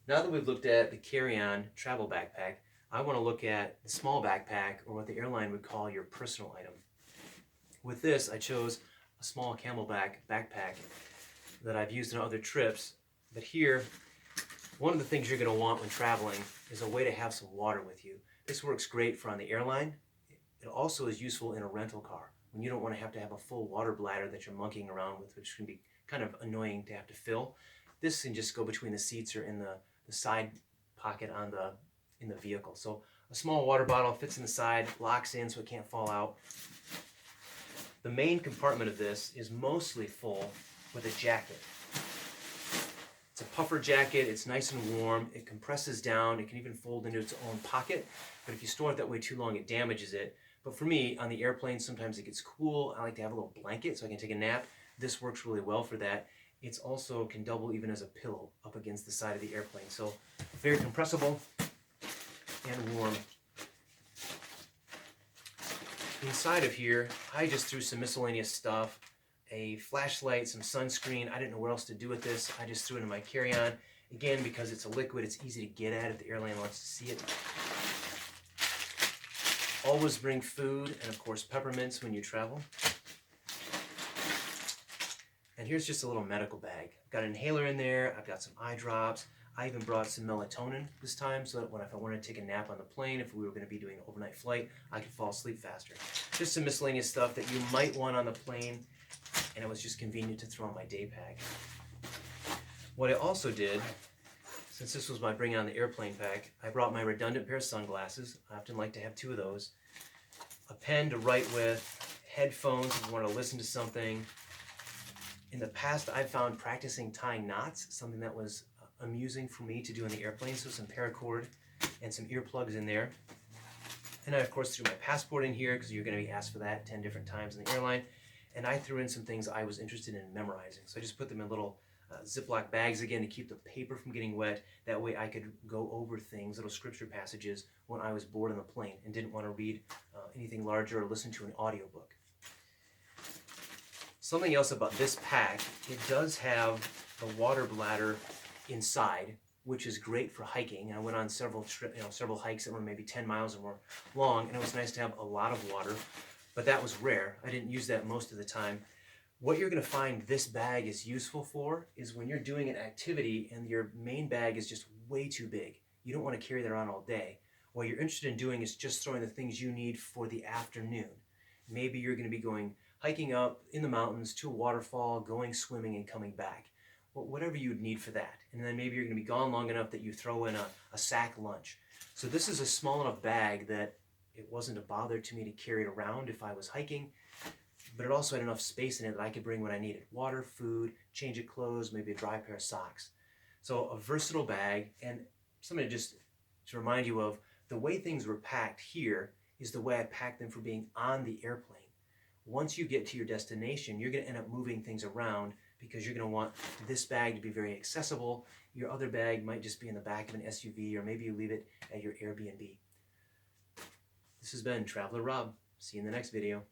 Now that we've looked at the carry-on travel backpack, I want to look at the small backpack, or what the airline would call your personal item. With this, I chose a small camelback backpack that I've used on other trips, but here, one of the things you're going to want when traveling is a way to have some water with you. This works great for on the airline. It also is useful in a rental car when you don't want to have a full water bladder that you're monkeying around with, which can be kind of annoying to have to fill. This can just go between the seats or in the side pocket in the vehicle. So a small water bottle fits in the side, locks in so it can't fall out. The main compartment of this is mostly full with a jacket. It's a puffer jacket, it's nice and warm, it compresses down, it can even fold into its own pocket, but if you store it that way too long, it damages it. But for me, on the airplane, sometimes it gets cool. I like to have a little blanket so I can take a nap. This works really well for that. It's also can double even as a pillow up against the side of the airplane. So very compressible and warm. Inside of here, I just threw some miscellaneous stuff, a flashlight, some sunscreen. I didn't know what else to do with this. I just threw it in my carry-on. Again, because it's a liquid, it's easy to get at if the airline wants to see it. Always bring food and, of course, peppermints when you travel. And here's just a little medical bag. I've got an inhaler in there. I've got some eye drops. I even brought some melatonin this time so that if I wanted to take a nap on the plane, if we were going to be doing an overnight flight, I could fall asleep faster. Just some miscellaneous stuff that you might want on the plane, and it was just convenient to throw in my day pack. What I also did, since this was my bring on the airplane pack, I brought my redundant pair of sunglasses. I often like to have 2 of those. A pen to write with, headphones if you want to listen to something. In the past, I've found practicing tying knots something that was amusing for me to do on the airplane, so some paracord and some earplugs in there. And I, of course, threw my passport in here because you're going to be asked for that 10 different times in the airline. And I threw in some things I was interested in memorizing. So I just put them in little Ziploc bags again to keep the paper from getting wet. That way I could go over things, little scripture passages, when I was bored on the plane and didn't want to read anything larger or listen to an audiobook. Something else about this pack, it does have the water bladder inside, which is great for hiking. I went on several hikes that were maybe 10 miles or more long, and it was nice to have a lot of water, but that was rare. I didn't use that most of the time. What you're going to find this bag is useful for is when you're doing an activity and your main bag is just way too big. You don't want to carry that around all day. What you're interested in doing is just throwing the things you need for the afternoon. Maybe you're going to be going hiking up in the mountains to a waterfall, going swimming and coming back. Whatever you would need for that. And then maybe you're going to be gone long enough that you throw in a sack lunch. So this is a small enough bag that it wasn't a bother to me to carry it around if I was hiking, but it also had enough space in it that I could bring what I needed. Water, food, change of clothes, maybe a dry pair of socks. So a versatile bag, and something just to remind you of, the way things were packed here is the way I packed them for being on the airplane. Once you get to your destination, you're going to end up moving things around because you're going to want this bag to be very accessible. Your other bag might just be in the back of an SUV, or maybe you leave it at your Airbnb. This has been Traveler Rob. See you in the next video.